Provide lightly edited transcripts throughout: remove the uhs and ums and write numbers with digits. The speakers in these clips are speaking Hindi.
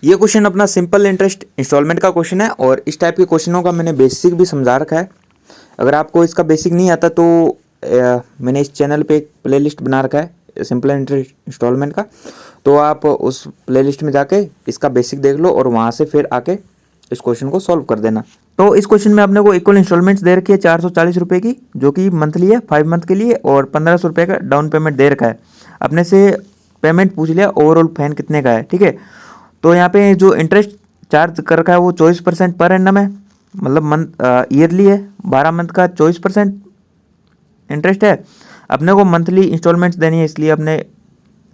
ये क्वेश्चन अपना सिंपल इंटरेस्ट इंस्टॉलमेंट का क्वेश्चन है और इस टाइप के क्वेश्चनों का मैंने बेसिक भी समझा रखा है। अगर आपको इसका बेसिक नहीं आता तो मैंने इस चैनल पे एक प्लेलिस्ट बना रखा है सिंपल इंटरेस्ट इंस्टॉलमेंट का, तो आप उस प्लेलिस्ट में जाके इसका बेसिक देख लो और वहाँ से फिर आके इस क्वेश्चन को सॉल्व कर देना। तो इस क्वेश्चन में अपने को इक्वल इंस्टॉलमेंट्स दे रखी है 440 रुपये की, जो कि मंथली है 5 मंथ के लिए, और 1500 रुपये का डाउन पेमेंट दे रखा है। अपने से पेमेंट पूछ लिया ओवरऑल फैन कितने का है, ठीक है। तो यहाँ पे जो इंटरेस्ट चार्ज कर रखा है वो 24% पर एनम है, मतलब मंथ ईयरली है। 12 मंथ का 24% इंटरेस्ट है। अपने को मंथली इंस्टॉलमेंट्स देनी है, इसलिए अपने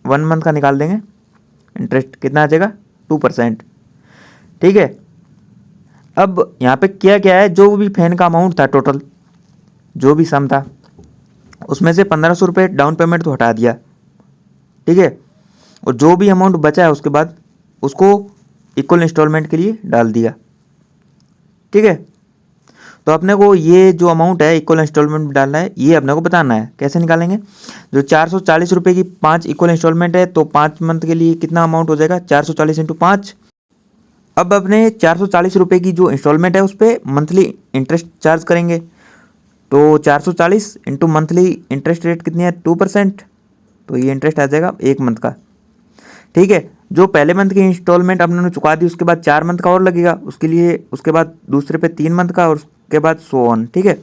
1 मंथ का निकाल देंगे। इंटरेस्ट कितना आ जाएगा 2%, ठीक है। अब यहाँ पे क्या क्या है, जो भी फैन का अमाउंट था टोटल, जो भी सम था, उसमें से 1500 रुपये डाउन पेमेंट तो हटा दिया, ठीक है। और जो भी अमाउंट बचा है उसके बाद उसको इक्वल इंस्टॉलमेंट के लिए डाल दिया, ठीक है। तो अपने को ये जो अमाउंट है इक्वल इंस्टॉलमेंट में डालना है, ये अपने को बताना है। कैसे निकालेंगे, जो 440 रुपये की 5 इक्वल इंस्टॉलमेंट है, तो 5 मंथ के लिए कितना अमाउंट हो जाएगा, 440 इंटू 5। अब अपने 440 रुपये की जो इंस्टॉलमेंट है उस पर मंथली इंटरेस्ट चार्ज करेंगे, तो 440 इंटू मंथली इंटरेस्ट रेट कितनी है 2%, तो ये इंटरेस्ट आ जाएगा 1 मंथ का, ठीक है। जो पहले मंथ की इंस्टॉलमेंट आपने चुका दी उसके बाद 4 मंथ का और लगेगा उसके लिए, उसके बाद दूसरे पे 3 मंथ का, और उसके बाद सो ऑन, ठीक है।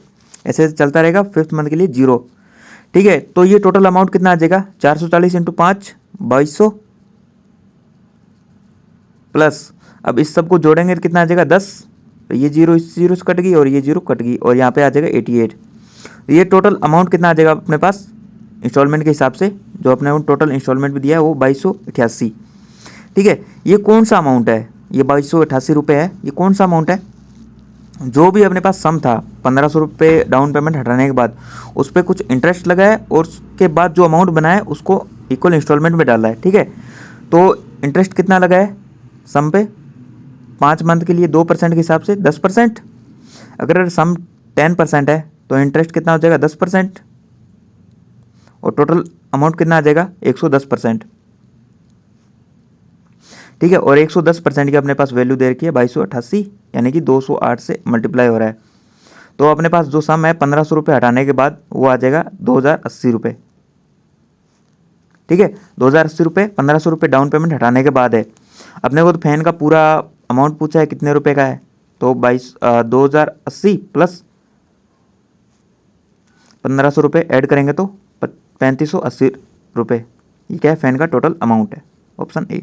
ऐसे चलता रहेगा। 5th मंथ के लिए 0, ठीक है। तो ये टोटल अमाउंट कितना आ जाएगा, 440 इंटू 5 2200, प्लस अब इस सब को जोड़ेंगे तो कितना आ जाएगा 10, तो ये 0 इस 0 से कट गई और ये 0 कट गई, और यहाँ पे आ जाएगा 88। तो ये टोटल अमाउंट कितना आ जाएगा अपने पास इंस्टॉलमेंट के हिसाब से, जो अपने टोटल इंस्टॉलमेंट भी दिया है वो 2288, ठीक है। ये कौन सा अमाउंट है, ये 2288 रुपये है। ये कौन सा अमाउंट है, जो भी अपने पास सम था 1500 रुपये डाउन पेमेंट हटाने के बाद उस पर कुछ इंटरेस्ट लगा है, और उसके बाद जो अमाउंट बना है उसको इक्वल इंस्टॉलमेंट में डाला है, ठीक है। तो इंटरेस्ट कितना लगा है सम पे, 5 मंथ के लिए 2% के हिसाब से 10%। अगर सम 10% है तो इंटरेस्ट कितना हो जाएगा 10%, और टोटल अमाउंट कितना आ जाएगा 110%, ठीक है। और 110% की अपने पास वैल्यू दे रखी है 2288, यानी कि 208 से मल्टीप्लाई हो रहा है। तो अपने पास जो सम है 1500 रुपये हटाने के बाद वो आ जाएगा 2080 रुपये, ठीक है। 2080 रुपये 1500 रुपये डाउन पेमेंट हटाने के बाद है। अपने को तो फैन का पूरा अमाउंट पूछा है कितने रुपए का है, तो 2080 प्लस 1500 रुपये ऐड करेंगे तो 3580 रुपये। ये क्या है, फैन का टोटल अमाउंट है, ऑप्शन ए।